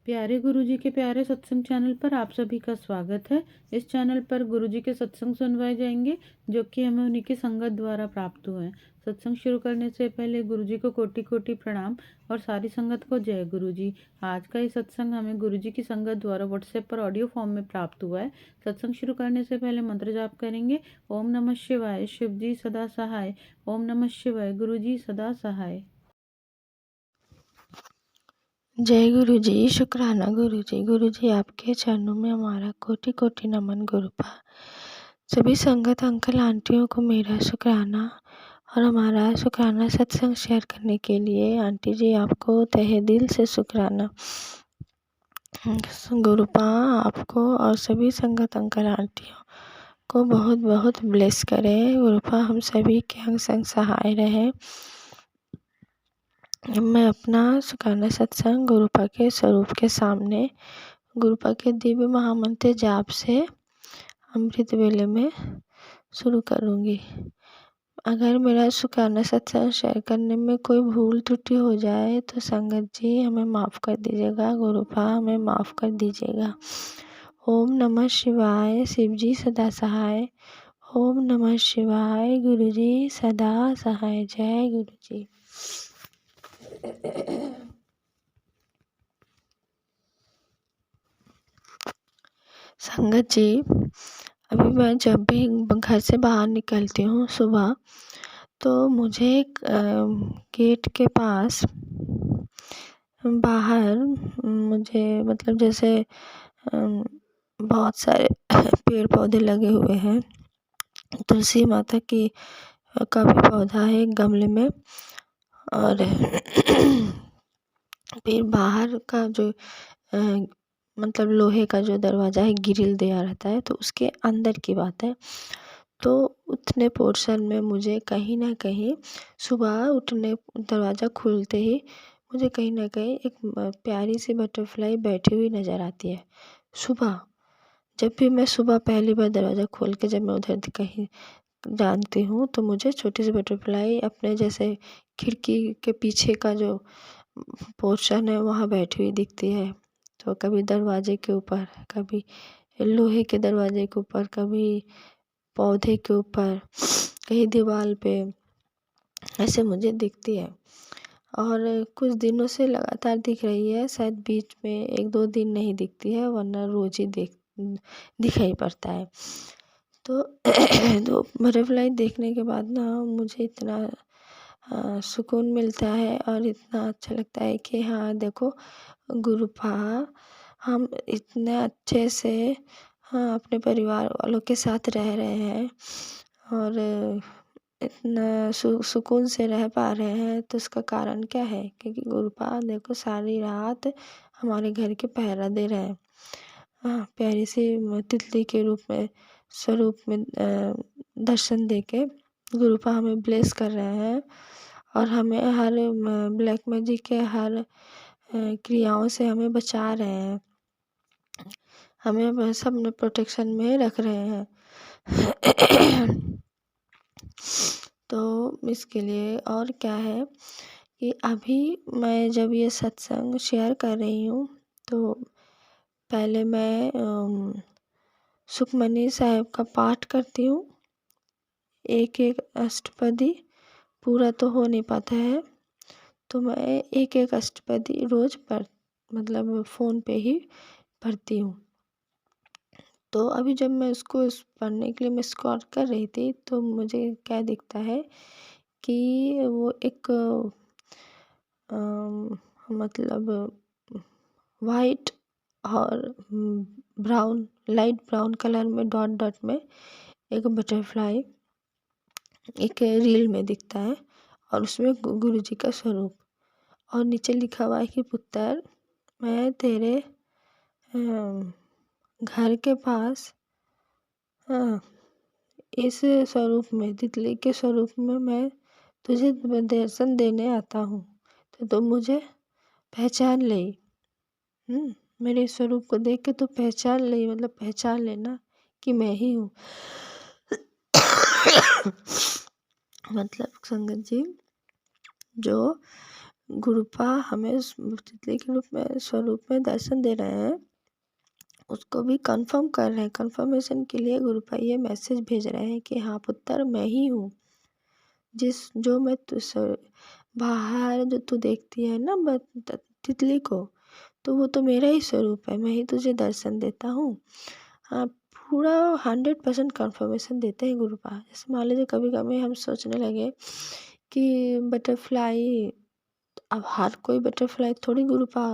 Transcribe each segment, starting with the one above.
प्यारे गुरुजी के प्यारे सत्संग चैनल पर आप सभी का स्वागत है। इस चैनल पर गुरुजी के सत्संग सुनवाए जाएंगे जो कि हमें उन्हीं की संगत द्वारा प्राप्त हुए हैं। सत्संग शुरू करने से पहले गुरुजी को कोटि कोटि प्रणाम और सारी संगत को जय गुरुजी। आज का ये सत्संग हमें गुरुजी की संगत द्वारा व्हाट्सएप पर ऑडियो फॉर्म में प्राप्त हुआ है। सत्संग शुरू करने से पहले मंत्र जाप करेंगे। ओम नमः शिवाय, शिव जी सदा सहाय। ओम नमः शिवाय, गुरुजी सदा सहाय। जय गुरु जी। शुक्राना गुरु जी। गुरु जी आपके चरणों में हमारा कोटि कोटि नमन। गुरुपा सभी संगत अंकल आंटियों को मेरा शुक्राना और हमारा शुक्राना सत्संग शेयर करने के लिए आंटी जी आपको तहे दिल से शुक्राना। गुरुपा आपको और सभी संगत अंकल आंटियों को बहुत बहुत ब्लेस करें। गुरुपा हम सभी के अंग संग सहाय रहे। मैं अपना शुक्राना सत्संग गुरुपा के स्वरूप के सामने गुरुपा के दिव्य महामंत्र जाप से अमृत वेले में शुरू करूँगी। अगर मेरा शुक्राना सत्संग शेयर करने में कोई भूल त्रुटि हो जाए तो संगत जी हमें माफ़ कर दीजिएगा। गुरुपा हमें माफ़ कर दीजिएगा। ओम नमः शिवाय, शिव जी सदा सहाय। ओम नमः शिवाय, गुरु जी सदा सहाय। जय गुरु जी। संगत जी अभी मैं जब भी घर से बाहर निकलती हूँ सुबह तो मुझे गेट के पास बाहर मुझे मतलब जैसे बहुत सारे पेड़ पौधे लगे हुए हैं। तुलसी माता की का भी पौधा है एक गमले में और फिर बाहर का जो मतलब लोहे का जो दरवाज़ा है ग्रिल दिया रहता है तो उसके अंदर की बात है। तो उतने पोर्शन में मुझे कहीं ना कहीं सुबह उठने दरवाज़ा खुलते ही मुझे कहीं ना कहीं एक प्यारी सी बटरफ्लाई बैठी हुई नज़र आती है। सुबह जब भी मैं सुबह पहली बार दरवाज़ा खोल के जब मैं उधर कहीं जानती हूँ तो मुझे छोटी सी बटरफ्लाई अपने जैसे खिड़की के पीछे का जो पोर्शन है वहाँ बैठी हुई दिखती है। तो कभी दरवाजे के ऊपर, कभी लोहे के दरवाजे के ऊपर, कभी पौधे के ऊपर, कहीं दीवार पे ऐसे मुझे दिखती है और कुछ दिनों से लगातार दिख रही है। शायद बीच में 1-2 दिन नहीं दिखती है वरना रोज़ ही दिखाई पड़ता है। तो तो बटरफ्लाई देखने के बाद ना मुझे इतना सुकून मिलता है और इतना अच्छा लगता है कि हाँ देखो गुरुपा हम इतने अच्छे से हाँ अपने परिवार वालों के साथ रह रहे हैं और इतना सुकून से रह पा रहे हैं। तो उसका कारण क्या है? क्योंकि गुरुपा देखो सारी रात हमारे घर के पहरा दे रहे हैं। हाँ प्यारी सी तितली के रूप में स्वरूप में दर्शन दे के गुरुपा हमें ब्लेस कर रहे हैं और हमें हर ब्लैक मैजिक के हर क्रियाओं से हमें बचा रहे हैं। हमें सब में प्रोटेक्शन में रख रहे हैं। तो इसके लिए और क्या है कि अभी मैं जब ये सत्संग शेयर कर रही हूँ तो पहले मैं सुखमनी साहिब का पाठ करती हूँ। एक अष्टपदी पूरा तो हो नहीं पाता है तो मैं एक अष्टपदी रोज़ मतलब फ़ोन पे ही पढ़ती हूँ। तो अभी जब मैं उसको पढ़ने के लिए मैं स्क्रॉल कर रही थी तो मुझे क्या दिखता है कि वो एक मतलब वाइट और ब्राउन लाइट ब्राउन कलर में डॉट डॉट में एक बटरफ्लाई एक रील में दिखता है और उसमें गुरु जी का स्वरूप और नीचे लिखा हुआ है कि पुत्र मैं तेरे घर के पास इस स्वरूप में तितली के स्वरूप में मैं तुझे दर्शन देने आता हूँ तो तुम मुझे पहचान ले। मेरे स्वरूप को देख के तो पहचान ले मतलब पहचान लेना कि मैं ही हूँ। मतलब संगत जी जो गुरुपा हमें उस तितली के रूप में स्वरूप में दर्शन दे रहे हैं, उसको भी कन्फर्म कर रहे हैं। कन्फर्मेशन के लिए गुरुपा ये मैसेज भेज रहे हैं कि हाँ पुत्र, मैं ही हूँ। जो मैं बाहर जो तू देखती है ना तितली को, तो वो तो मेरा ही स्वरूप है, मैं ही तुझे दर्शन देता हूँ। हाँ, पूरा 100% कन्फर्मेशन देते हैं गुरुपा। जैसे मान लीजिए कभी कभी हम सोचने लगे कि बटरफ्लाई, अब हर कोई बटरफ्लाई थोड़ी गुरुपा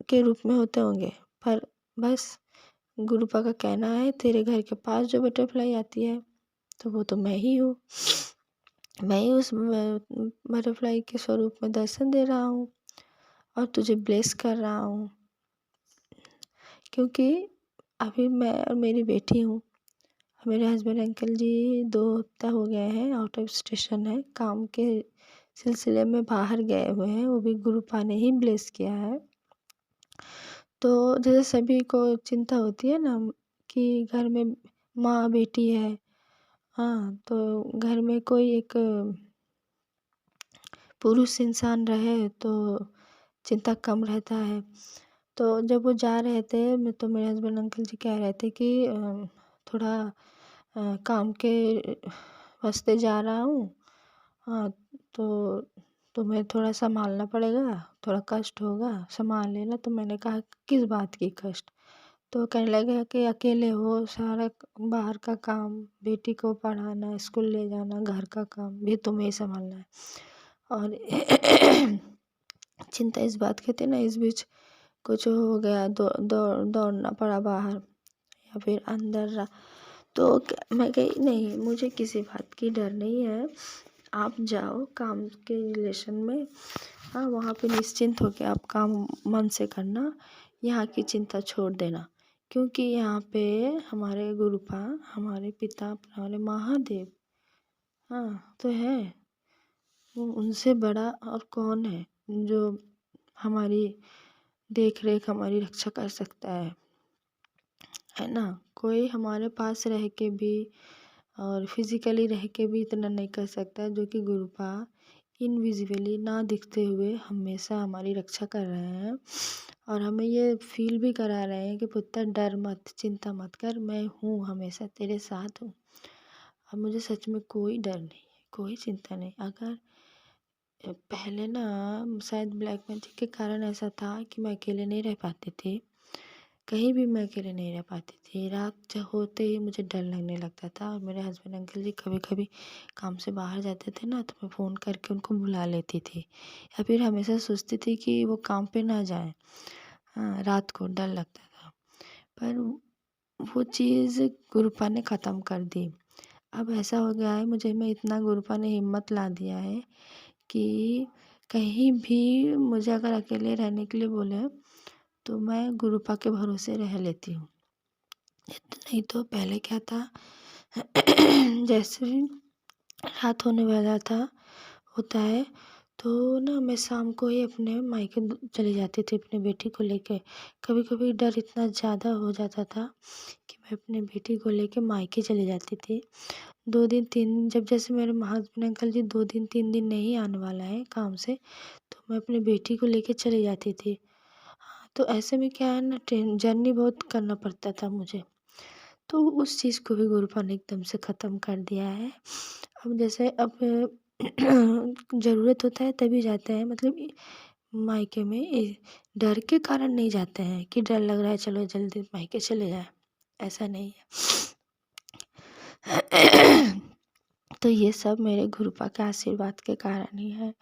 के रूप में होते होंगे, पर बस गुरुपा का कहना है तेरे घर के पास जो बटरफ्लाई आती है तो वो तो मैं ही हूँ। मैं ही उस बटरफ्लाई के स्वरूप में दर्शन दे रहा हूँ और तुझे ब्लेस कर रहा हूँ, क्योंकि अभी मैं और मेरी बेटी हूँ। मेरे हस्बैंड अंकल जी 2 हफ्ता हो गए हैं आउट ऑफ स्टेशन है, काम के सिलसिले में बाहर गए हुए हैं, वो भी गुरुपा ने ही ब्लेस किया है। तो जैसे सभी को चिंता होती है ना कि घर में माँ बेटी है, हाँ, तो घर में कोई एक पुरुष इंसान रहे तो चिंता कम रहता है। तो जब वो जा रहे थे तो मेरे हस्बैंड अंकल जी कह रहे थे कि थोड़ा काम के वास्ते जा रहा हूँ, हाँ, तो तुम्हें थोड़ा संभालना पड़ेगा, थोड़ा कष्ट होगा, संभाल लेना। तो मैंने कहा किस बात की कष्ट? तो कहने लगे कि अकेले हो, सारा बाहर का काम, बेटी को पढ़ाना, स्कूल ले जाना, घर का काम भी तुम्हें ही संभालना है। और चिंता इस बात की थी ना, इस बीच कुछ हो गया, दौड़ना पड़ा बाहर या फिर अंदर। तो मैं कही नहीं, मुझे किसी बात की डर नहीं है, आप जाओ काम के रिलेशन में, हाँ, वहाँ पे निश्चिंत होकर आप काम मन से करना, यहाँ की चिंता छोड़ देना, क्योंकि यहाँ पे हमारे गुरुपा, हमारे पिता, हमारे महादेव, हाँ, तो है। वो उनसे बड़ा और कौन है जो हमारी देख रेख, हमारी रक्षा कर सकता है ना। कोई हमारे पास रह के भी और फिजिकली रह के भी इतना नहीं कर सकता जो कि गुरुपा इनविजिबली ना दिखते हुए हमेशा हमारी रक्षा कर रहे हैं, और हमें ये फील भी करा रहे हैं कि पुत्र डर मत, चिंता मत कर, मैं हूँ, हमेशा तेरे साथ हूँ। अब मुझे सच में कोई डर नहीं है, कोई चिंता नहीं। अगर पहले ना शायद ब्लैक मैजिक के कारण ऐसा था कि मैं अकेले नहीं रह पाती थी, कहीं भी मैं अकेले नहीं रह पाती थी। रात जब होते ही मुझे डर लगने लगता था, और मेरे हस्बैंड अंकल जी कभी कभी काम से बाहर जाते थे ना, तो मैं फ़ोन करके उनको बुला लेती थी, या फिर हमेशा सोचती थी कि वो काम पे ना जाए, हाँ, रात को डर लगता था। पर वो चीज़ गुरुपा ने ख़त्म कर दी। अब ऐसा हो गया है, मुझे में इतना गुरुपा ने हिम्मत ला दिया है कि कहीं भी मुझे अगर अकेले रहने के लिए बोले तो मैं गुरुपा के भरोसे रह लेती हूँ। नहीं तो पहले क्या था, जैसे ही रात होने वाला था, होता है, तो ना मैं शाम को ही अपने मायके चली जाती थी अपनी बेटी को लेके। कभी कभी डर इतना ज़्यादा हो जाता था कि मैं अपनी बेटी को लेके मायके चली जाती थी। 2 दिन 3, जब जैसे मेरे हस्बैंड अंकल जी 2 दिन 3 दिन नहीं आने वाला है काम से, तो मैं अपनी बेटी को लेके चली जाती थी। हाँ, तो ऐसे में क्या है ना, ट्रेन जर्नी बहुत करना पड़ता था मुझे, तो उस चीज़ को भी गुरुपा ने एकदम से ख़त्म कर दिया है। अब जैसे अब ज़रूरत होता है तभी जाते हैं, मतलब मायके में डर के कारण नहीं जाते हैं कि डर लग रहा है चलो जल्दी मायके चले जाएँ, ऐसा नहीं है। तो ये सब मेरे गुरुपा के आशीर्वाद के कारण ही है।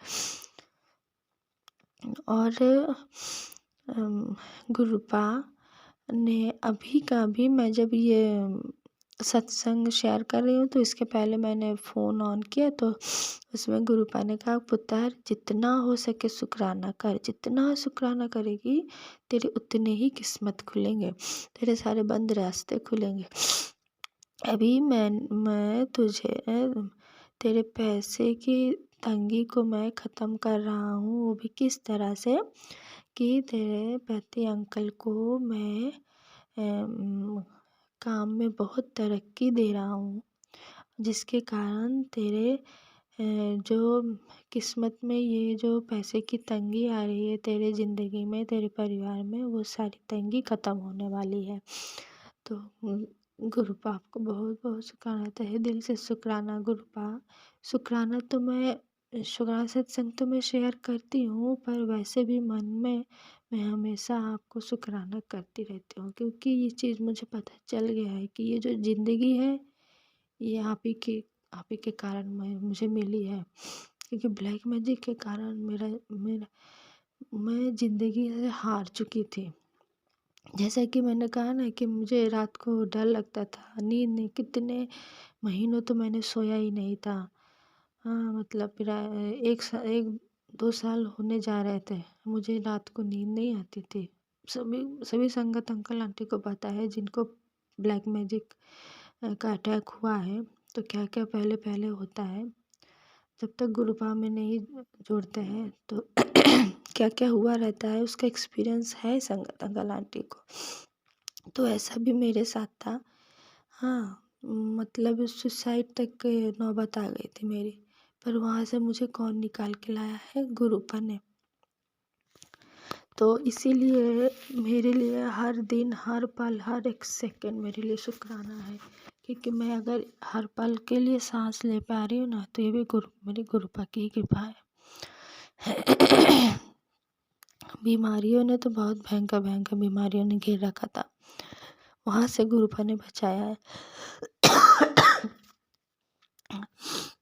और गुरुपा ने अभी का अभी, मैं जब ये सत्संग शेयर कर रही हूँ तो इसके पहले मैंने फ़ोन ऑन किया, तो उसमें गुरुपा ने कहा पुत्र जितना हो सके शुक्राना कर, जितना शुक्राना करेगी तेरे उतने ही किस्मत खुलेंगे, तेरे सारे बंद रास्ते खुलेंगे। अभी मैं तुझे तेरे पैसे की तंगी को मैं ख़त्म कर रहा हूँ, वो भी किस तरह से कि तेरे पति अंकल को मैं काम में बहुत तरक्की दे रहा हूँ, जिसके कारण तेरे जो किस्मत में ये जो पैसे की तंगी आ रही है तेरे ज़िंदगी में, तेरे परिवार में, वो सारी तंगी ख़त्म होने वाली है। तो गुरु पाप को बहुत बहुत शुक्राना, तहे दिल से शुक्राना गुरु पाप। शुक्राना सत्संग तो मैं शेयर करती हूँ, पर वैसे भी मन में मैं हमेशा आपको शुक्राना करती रहती हूँ, क्योंकि ये चीज़ मुझे पता चल गया है कि ये जो ज़िंदगी है ये आप ही के कारण मुझे मिली है। क्योंकि ब्लैक मैजिक के कारण मेरा मेरा मैं ज़िंदगी से हार चुकी थी। जैसा कि मैंने कहा ना कि मुझे रात को डर लगता था, नींद नहीं, कितने महीनों तो मैंने सोया ही नहीं था। हाँ, मतलब मेरा 1 2 साल होने जा रहे थे, मुझे रात को नींद नहीं आती थी। सभी सभी संगत अंकल आंटी को पता है जिनको ब्लैक मैजिक का अटैक हुआ है, तो क्या क्या पहले पहले होता है। जब तक गुरुपाव में नहीं जोड़ते हैं तो क्या क्या हुआ रहता है उसका एक्सपीरियंस है संगत अंकल आंटी को। तो ऐसा भी मेरे साथ था। हाँ, मतलब सुसाइड तक के नौबत आ गई थी मेरी, पर वहाँ से मुझे कौन निकाल के लाया है, गुरुपा ने। तो इसीलिए मेरे लिए हर दिन, हर पल, हर एक सेकंड मेरे लिए शुक्राना है, क्योंकि मैं अगर हर पल के लिए सांस ले पा रही हूँ ना, तो ये भी मेरी गुरुपा की ही कृपा है। बीमारियों ने तो बहुत भयंकर भयंकर बीमारियों ने घेर रखा था, वहाँ से गुरुपा ने बचाया है।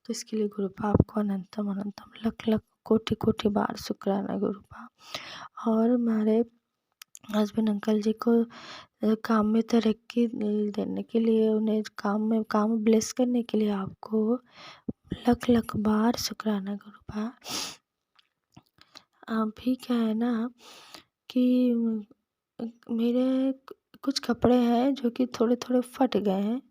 तो इसके लिए गुरुपा आपको अनंतम अनंतम लख लख कोटि कोटि बार शुक्राना गुरुपा। और हमारे हस्बैंड अंकल जी को काम में तरक्की देने के लिए, उन्हें काम ब्लेस करने के लिए आपको लख लख बार शुक्राना गुरुपा। अभी क्या है ना कि मेरे कुछ कपड़े हैं जो कि थोड़े थोड़े फट गए हैं।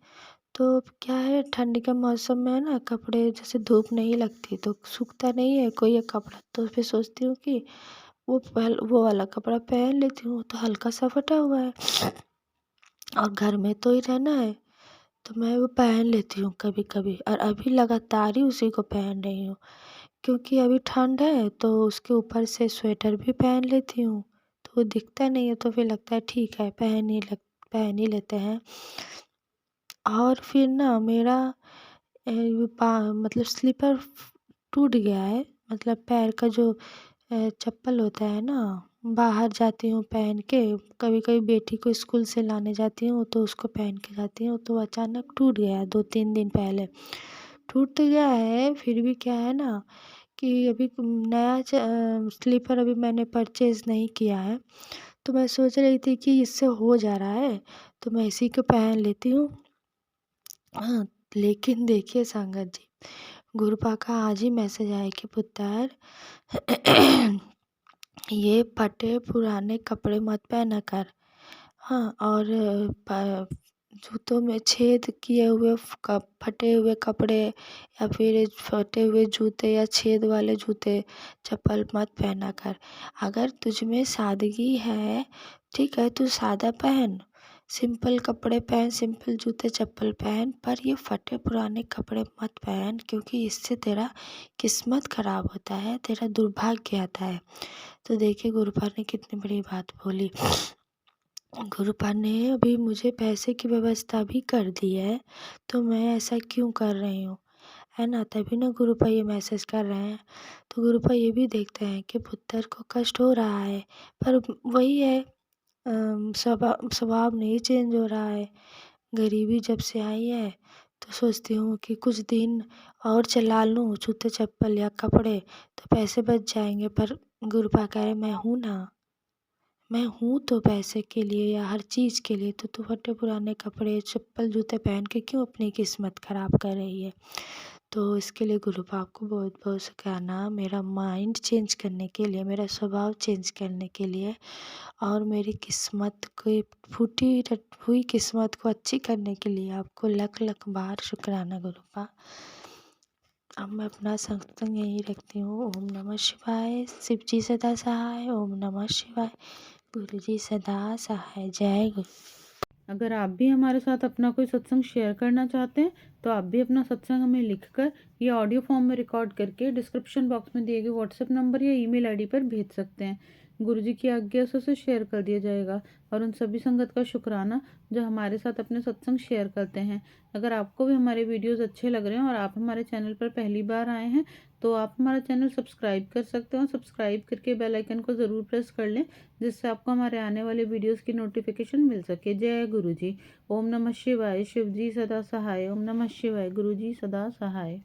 तो क्या है, ठंडी के मौसम में है ना, कपड़े जैसे धूप नहीं लगती तो सूखता नहीं है कोई एक कपड़ा, तो फिर सोचती हूँ कि वो वाला कपड़ा पहन लेती हूँ, तो हल्का सा फटा हुआ है और घर में तो ही रहना है, तो मैं वो पहन लेती हूँ कभी कभी। और अभी लगातार ही उसी को पहन रही हूँ, क्योंकि अभी ठंड है तो उसके ऊपर से स्वेटर भी पहन लेती हूँ, तो वो दिखता नहीं है, तो फिर लगता है ठीक है पहन ही लेते हैं। और फिर ना मेरा मतलब स्लीपर टूट गया है, मतलब पैर का जो चप्पल होता है ना, बाहर जाती हूँ पहन के, कभी कभी बेटी को स्कूल से लाने जाती हूँ तो उसको पहन के जाती हूँ, तो अचानक टूट गया 2 3 दिन पहले। टूट तो गया है, फिर भी क्या है ना कि अभी नया स्लीपर अभी मैंने परचेज़ नहीं किया है, तो मैं सोच रही थी कि इससे हो जा रहा है तो मैं इसी को पहन लेती हूँ। हाँ, लेकिन देखिए संगत जी, गुरुपा का आज ही मैसेज आया कि पुत्र ये फटे पुराने कपड़े मत पहना कर। हाँ, और जूतों में छेद किए हुए फटे हुए कपड़े या फिर फटे हुए जूते या छेद वाले जूते चप्पल मत पहना कर। अगर तुझ में सादगी है, ठीक है, तू सादा पहन, सिंपल कपड़े पहन, सिंपल जूते चप्पल पहन, पर ये फटे पुराने कपड़े मत पहन, क्योंकि इससे तेरा किस्मत खराब होता है, तेरा दुर्भाग्य आता है। तो देखिए गुरुपा ने कितनी बड़ी बात बोली। गुरुपा ने अभी मुझे पैसे की व्यवस्था भी कर दी है, तो मैं ऐसा क्यों कर रही हूँ, है ना, तभी ना गुरुपा ये मैसेज कर रहे हैं। तो गुरुपा ये भी देखते हैं कि पुत्र को कष्ट हो रहा है, पर वही है, स्वभाव नहीं चेंज हो रहा है। गरीबी जब से आई है तो सोचती हूँ कि कुछ दिन और चला लूँ जूते चप्पल या कपड़े, तो पैसे बच जाएंगे, पर गुरुपा कह रहे मैं हूँ तो पैसे के लिए या हर चीज़ के लिए, तो तू फटे पुराने कपड़े चप्पल जूते पहन के क्यों अपनी किस्मत ख़राब कर रही है। तो इसके लिए गुरुपाप को बहुत बहुत शुक्राना, मेरा माइंड चेंज करने के लिए, मेरा स्वभाव चेंज करने के लिए, और मेरी किस्मत को, फूटी हुई किस्मत को अच्छी करने के लिए आपको लख लख बार शुक्राना गुरुपा। अब मैं अपना सत्संग यहीं रखती हूँ। ओम नमः शिवाय। शिव जी सदा सहाय। ओम नमः शिवाय। गुरु जी सदा सहाय। जय गुरु। अगर आप भी हमारे साथ अपना कोई सत्संग शेयर करना चाहते हैं तो आप भी अपना सत्संग हमें लिखकर या ऑडियो फॉर्म में रिकॉर्ड करके डिस्क्रिप्शन बॉक्स में दिए गए व्हाट्सएप नंबर या ईमेल आईडी पर भेज सकते हैं। गुरुजी की आज्ञा से उसे शेयर कर दिया जाएगा। और उन सभी संगत का शुक्राना जो हमारे साथ अपने सत्संग शेयर करते हैं। अगर आपको भी हमारे वीडियोस अच्छे लग रहे हैं और आप हमारे चैनल पर पहली बार आए हैं तो आप हमारा चैनल सब्सक्राइब कर सकते हैं और सब्सक्राइब करके बेल आइकन को ज़रूर प्रेस कर लें, जिससे आपको हमारे आने वाले वीडियोस की नोटिफिकेशन मिल सके। जय गुरु जी। ओम नमः शिवाय। शिव जी सदा सहाय। ओम नमः शिवाय। गुरु जी सदा सहाय।